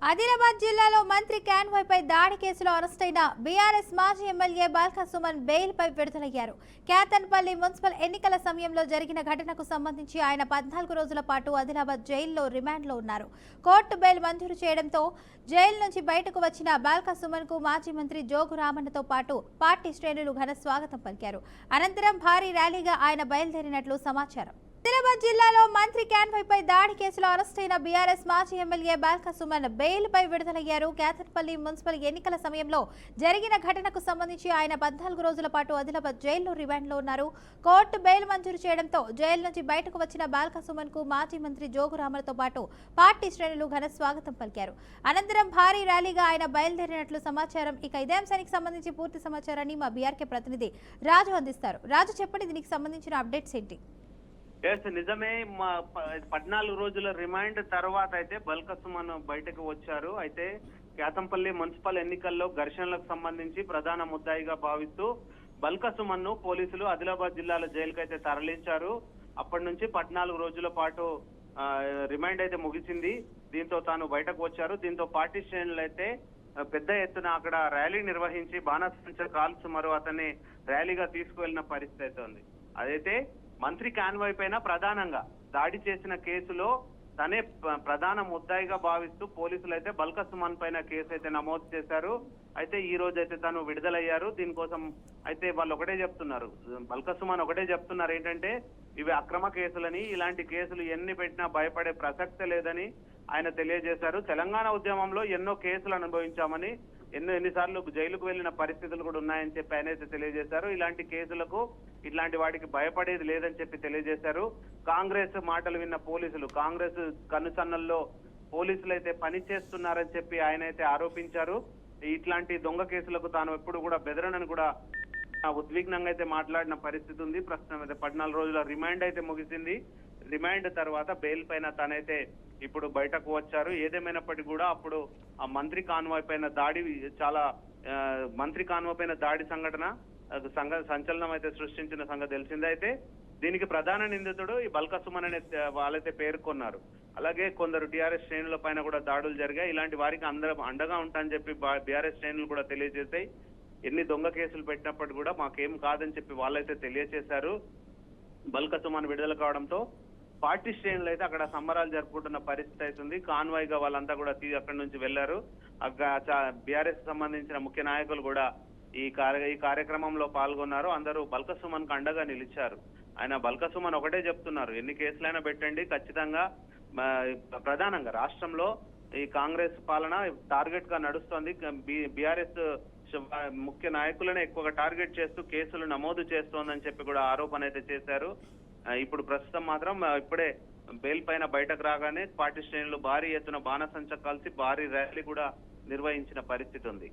ఆదిలాబాద్ జిల్లాలో మంత్రి కాన్వాయ్పై దాడి కేసులో అరెస్టైన బీఆర్ఎస్ మాజీ ఎమ్మెల్యే బాల్కా సుమన్ బెయిల్పై విడుదలయ్యారు. కేతన్పల్లి మున్సిపల్ ఎన్నికల సమయంలో జరిగిన ఘటనకు సంబంధించి ఆయన 14 రోజుల పాటు ఆదిలాబాద్ జైల్లో రిమాండ్లో ఉన్నారు. కోర్టు బెయిల్ మంజూరు చేయడంతో జైలు నుంచి బయటకు వచ్చిన బాల్కా సుమన్ కు మాజీ మంత్రి జోగు రామన్నతో పాటు పార్టీ శ్రేణులు ఘన స్వాగతం పలికారు. అనంతరం భారీ ర్యాలీగా ఆయన బయలుదేరినట్లు సమాచారం. ఆదిలాబాద్ జిల్లాలో మంత్రి కాన్వాయ్పై దాడి కేసులో అరెస్టైన బీఆర్ఎస్ మాజీ ఎమ్మెల్యే బాల్కా సుమన్ బెయిల్పై విడుదలయ్యారు. కేతన్పల్లి మున్సిపల్ ఎన్నికల సమయంలో జరిగిన ఘటనకు సంబంధించి ఆయన 14 రోజుల పాటు ఆదిలాబాద్ జైల్లో రిమాండ్లో ఉన్నారు. కోర్టు బెయిల్ మంజూరు చేయడంతో జైలు నుంచి బయటకు వచ్చిన బాల్కా సుమన్ కు మాజీ మంత్రి జోగు రామన్తో పాటు పార్టీ శ్రేణులు ఘన స్వాగతం పలికారు. అనంతరం భారీ ర్యాలీగా ఆయన బయలుదేరినట్లు సమాచారం. ఇక ఇదే అంశానికి సంబంధించి పూర్తి సమాచారాన్ని మా బీఆర్కే ప్రతినిధి రాజు అందిస్తారు. రాజు, చెప్పండి, దీనికి సంబంధించిన అప్డేట్స్ ఏంటి? నిజమే. 14 రోజుల రిమాండ్ తర్వాత అయితే బాల్కా సుమన్ బయటకు వచ్చారు. అయితే కేతంపల్లి మున్సిపల్ ఎన్నికల్లో ఘర్షణలకు సంబంధించి ప్రధాన ముద్దాయిగా భావిస్తూ బాల్కా సుమన్ ను పోలీసులు ఆదిలాబాద్ జిల్లాలో జైలుకు అయితే తరలించారు. అప్పటి నుంచి 14 రోజుల పాటు రిమాండ్ అయితే ముగిసింది. దీంతో తాను బయటకు వచ్చారు. దీంతో పార్టీ శ్రేణులు అయితే పెద్ద ఎత్తున అక్కడ ర్యాలీ నిర్వహించి బాణసంచా కాల్స్ అతన్ని ర్యాలీగా తీసుకువెళ్లిన పరిస్థితి అయితే ఉంది. అదైతే మంత్రి కాన్వాయ్ పైన ప్రధానంగా దాడి చేసిన కేసులో తనే ప్రధాన ముద్దాయిగా భావిస్తూ పోలీసులు అయితే బాల్కా సుమన్ పైన కేసు అయితే నమోదు చేశారు. అయితే ఈ రోజు అయితే తను విడుదలయ్యారు. దీనికోసం అయితే వాళ్ళు ఒకటే చెప్తున్నారు, బాల్కా సుమన్ ఒకటే చెప్తున్నారు ఏంటంటే ఇవి అక్రమ కేసులని, ఇలాంటి కేసులు ఎన్ని పెట్టినా భయపడే ప్రసక్తే లేదని ఆయన తెలియజేశారు. తెలంగాణ ఉద్యమంలో ఎన్నో కేసులు అనుభవించామని, ఎన్నిసార్లు జైలుకు వెళ్లిన పరిస్థితులు కూడా ఉన్నాయని చెప్పి ఆయన అయితే తెలియజేశారు. ఇలాంటి కేసులకు, ఇట్లాంటి వాటికి భయపడేది లేదని చెప్పి తెలియజేశారు. కాంగ్రెస్ మాటలు విన్న పోలీసులు, కాంగ్రెస్ కనుసన్నల్లో పోలీసులు అయితే పని చేస్తున్నారని చెప్పి ఆయన అయితే ఆరోపించారు. ఇట్లాంటి దొంగ కేసులకు తాను ఎప్పుడు కూడా బెదరనని కూడా ఉద్విగ్నంగా అయితే మాట్లాడిన పరిస్థితి ఉంది. ప్రస్తుతం అయితే 14 రోజుల రిమాండ్ అయితే ముగిసింది. రిమాండ్ తర్వాత బెయిల్ పైన తనైతే ఇప్పుడు బయటకు వచ్చారు. ఏదేమైనప్పటికీ కూడా అప్పుడు ఆ మంత్రి కాన్వాయ్ పైన దాడి మంత్రి కాన్వాయ్ పైన దాడి సంఘటన సంచలనం అయితే సృష్టించిన సంగతి తెలిసిందే. అయితే దీనికి ప్రధాన నిందితుడు ఈ బాల్కా సుమన్ అనే వాళ్ళైతే పేర్కొన్నారు. అలాగే కొందరు టీఆర్ఎస్ శ్రేణుల పైన కూడా దాడులు జరిగాయి. ఇలాంటి వారికి అందరం అండగా ఉంటాయని చెప్పి బీఆర్ఎస్ శ్రేణులు కూడా తెలియజేశాయి. ఎన్ని దొంగ కేసులు పెట్టినప్పటికీ కూడా మాకేం కాదని చెప్పి వాళ్ళైతే తెలియజేశారు. బాల్కా సుమన్ విడుదల కావడంతో పార్టీ శ్రేణులు అయితే అక్కడ సంబరాలు జరుపుకుంటున్న పరిస్థితి అవుతుంది. కాన్వాయ్ గా వాళ్ళంతా కూడా అక్కడి నుంచి వెళ్లారు. బీఆర్ఎస్ సంబంధించిన ముఖ్య నాయకులు కూడా ఈ కార్యక్రమంలో పాల్గొన్నారు. అందరూ బాల్కా సుమన్ కు అండగా నిలిచారు. ఆయన బాల్కా సుమన్ ఒకటే చెప్తున్నారు, ఎన్ని కేసులైనా పెట్టండి, ఖచ్చితంగా ప్రధానంగా రాష్ట్రంలో ఈ కాంగ్రెస్ పాలన టార్గెట్ గా నడుస్తోంది. బీఆర్ఎస్ ముఖ్య నాయకులనే ఎక్కువగా టార్గెట్ చేస్తూ కేసులు నమోదు చేస్తోందని చెప్పి కూడా ఆరోపణ అయితే చేశారు. ఇప్పుడు ప్రస్తుతం మాత్రం ఇప్పుడే బెయిల్ పైన బయటకు రాగానే పార్టీ శ్రేణులు భారీ ఎత్తున బాణసంచా కలిసి భారీ ర్యాలీ కూడా నిర్వహించిన పరిస్థితి ఉంది.